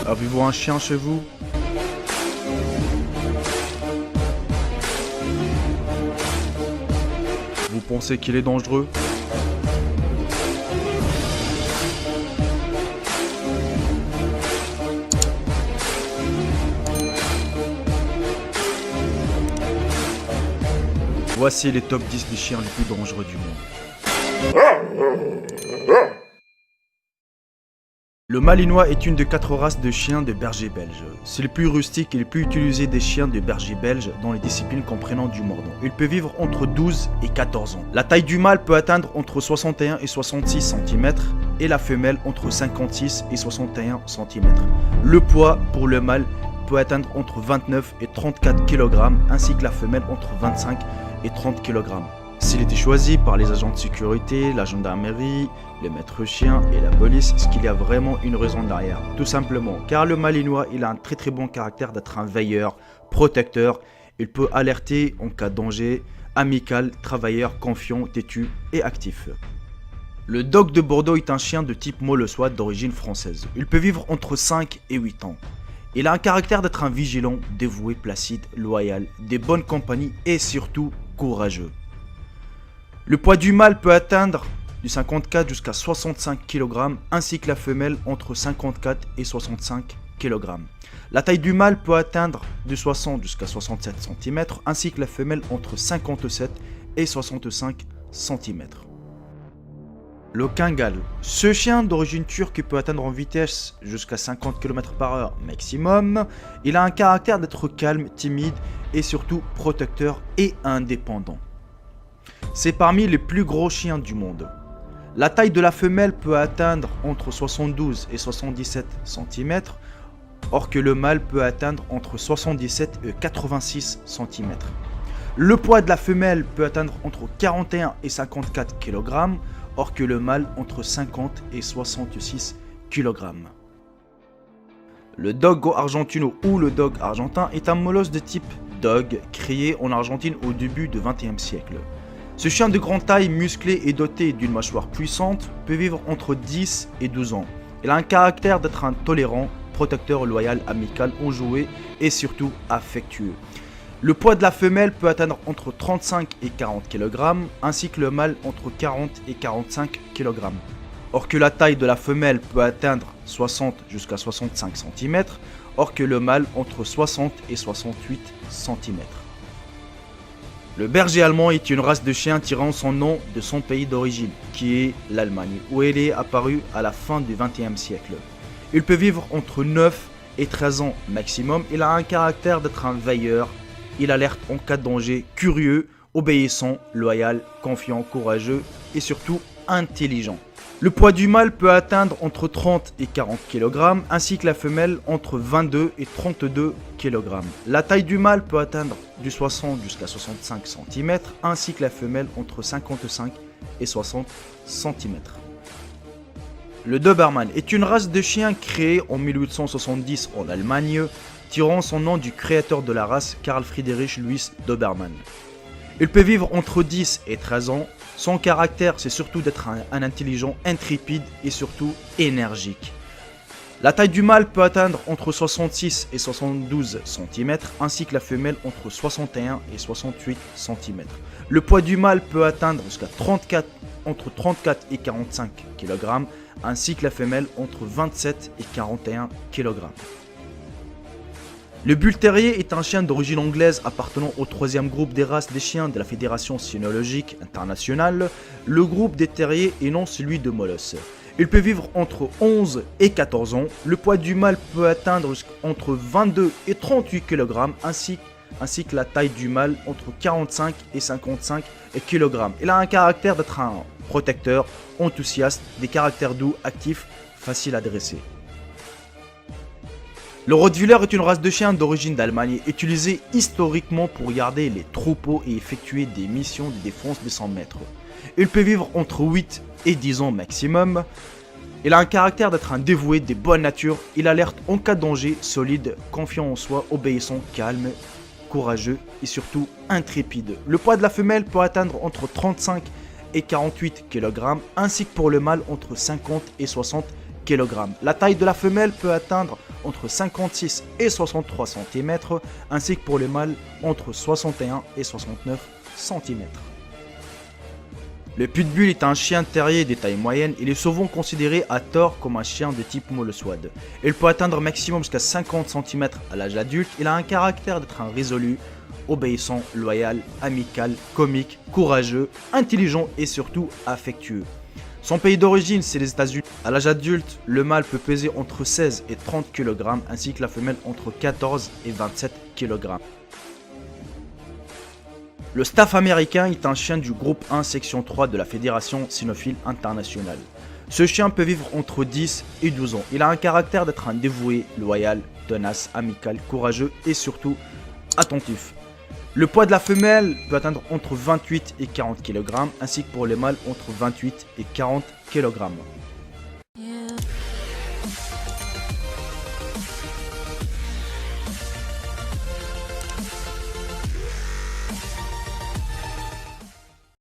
Avez-vous un chien chez vous? Vous pensez qu'il est dangereux? Voici les top 10 des chiens les plus dangereux du monde. Le Malinois est une des 4 races de chiens de berger belge. C'est le plus rustique et le plus utilisé des chiens de berger belge dans les disciplines comprenant du mordant. Il peut vivre entre 12 et 14 ans. La taille du mâle peut atteindre entre 61 et 66 cm et la femelle entre 56 et 61 cm. Le poids pour le mâle peut atteindre entre 29 et 34 kg ainsi que la femelle entre 25 et 30 kg. S'il était choisi par les agents de sécurité, la gendarmerie, les maîtres chiens et la police, est-ce qu'il y a vraiment une raison derrière? Tout simplement, car le Malinois, il a un très bon caractère d'être un veilleur, protecteur. Il peut alerter en cas de danger, amical, travailleur, confiant, têtu et actif. Le Dog de Bordeaux est un chien de type molossois d'origine française. Il peut vivre entre 5 et 8 ans. Il a un caractère d'être un vigilant, dévoué, placide, loyal, des bonnes compagnies et surtout courageux. Le poids du mâle peut atteindre du 54 jusqu'à 65 kg, ainsi que la femelle entre 54 et 65 kg. La taille du mâle peut atteindre de 60 jusqu'à 67 cm, ainsi que la femelle entre 57 et 65 cm. Le Kangal. Ce chien d'origine turque peut atteindre en vitesse jusqu'à 50 km/h maximum. Il a un caractère d'être calme, timide et surtout protecteur et indépendant. C'est parmi les plus gros chiens du monde. La taille de la femelle peut atteindre entre 72 et 77 cm, or que le mâle peut atteindre entre 77 et 86 cm. Le poids de la femelle peut atteindre entre 41 et 54 kg, or que le mâle entre 50 et 66 kg. Le Dogo argentino ou le Dog argentin est un molosse de type Dog créé en Argentine au début du XXe siècle. Ce chien de grande taille, musclé et doté d'une mâchoire puissante peut vivre entre 10 et 12 ans. Il a un caractère d'être un tolérant, protecteur, loyal, amical, enjoué et surtout affectueux. Le poids de la femelle peut atteindre entre 35 et 40 kg, ainsi que le mâle entre 40 et 45 kg. Or que la taille de la femelle peut atteindre 60 jusqu'à 65 cm, or que le mâle entre 60 et 68 cm. Le berger allemand est une race de chien tirant son nom de son pays d'origine, qui est l'Allemagne, où elle est apparue à la fin du XXe siècle. Il peut vivre entre 9 et 13 ans maximum. Il a un caractère d'être un veilleur. Il alerte en cas de danger, curieux, obéissant, loyal, confiant, courageux et surtout intelligent. Le poids du mâle peut atteindre entre 30 et 40 kg, ainsi que la femelle entre 22 et 32 kg. La taille du mâle peut atteindre du 60 jusqu'à 65 cm, ainsi que la femelle entre 55 et 60 cm. Le Doberman est une race de chien créée en 1870 en Allemagne, tirant son nom du créateur de la race, Karl Friedrich Louis Dobermann. Il peut vivre entre 10 et 13 ans. Son caractère, c'est surtout d'être un intelligent, intrépide et surtout énergique. La taille du mâle peut atteindre entre 66 et 72 cm, ainsi que la femelle entre 61 et 68 cm. Le poids du mâle peut atteindre jusqu'à entre 34 et 45 kg, ainsi que la femelle entre 27 et 41 kg. Le Bull Terrier est un chien d'origine anglaise appartenant au 3e groupe des races des chiens de la Fédération cynologique internationale, le groupe des terriers et non celui de Molosse. Il peut vivre entre 11 et 14 ans. Le poids du mâle peut atteindre entre 22 et 38 kg, ainsi que la taille du mâle entre 45 et 55 kg. Il a un caractère d'être un protecteur, enthousiaste, des caractères doux, actifs, faciles à dresser. Le Rottweiler est une race de chien d'origine d'Allemagne, utilisée historiquement pour garder les troupeaux et effectuer des missions de défense de 100 mètres. Il peut vivre entre 8 et 10 ans maximum. Il a un caractère d'être un dévoué, de bonne nature. Il alerte en cas de danger, solide, confiant en soi, obéissant, calme, courageux et surtout intrépide. Le poids de la femelle peut atteindre entre 35 et 48 kg, ainsi que pour le mâle entre 50 et 60 kg. La taille de la femelle peut atteindre entre 56 et 63 cm, ainsi que pour les mâles entre 61 et 69 cm. Le pitbull est un chien terrier de taille moyenne. Il est souvent considéré à tort comme un chien de type molossoide. Il peut atteindre maximum jusqu'à 50 cm à l'âge adulte. Il a un caractère d'être un résolu, obéissant, loyal, amical, comique, courageux, intelligent et surtout affectueux. Son pays d'origine, c'est les États-Unis. À l'âge adulte, le mâle peut peser entre 16 et 30 kg, ainsi que la femelle entre 14 et 27 kg. Le Staff américain est un chien du groupe 1 section 3 de la Fédération Cynophile Internationale. Ce chien peut vivre entre 10 et 12 ans. Il a un caractère d'être un dévoué, loyal, tenace, amical, courageux et surtout attentif. Le poids de la femelle peut atteindre entre 28 et 40 kg, ainsi que pour les mâles entre 28 et 40 kg.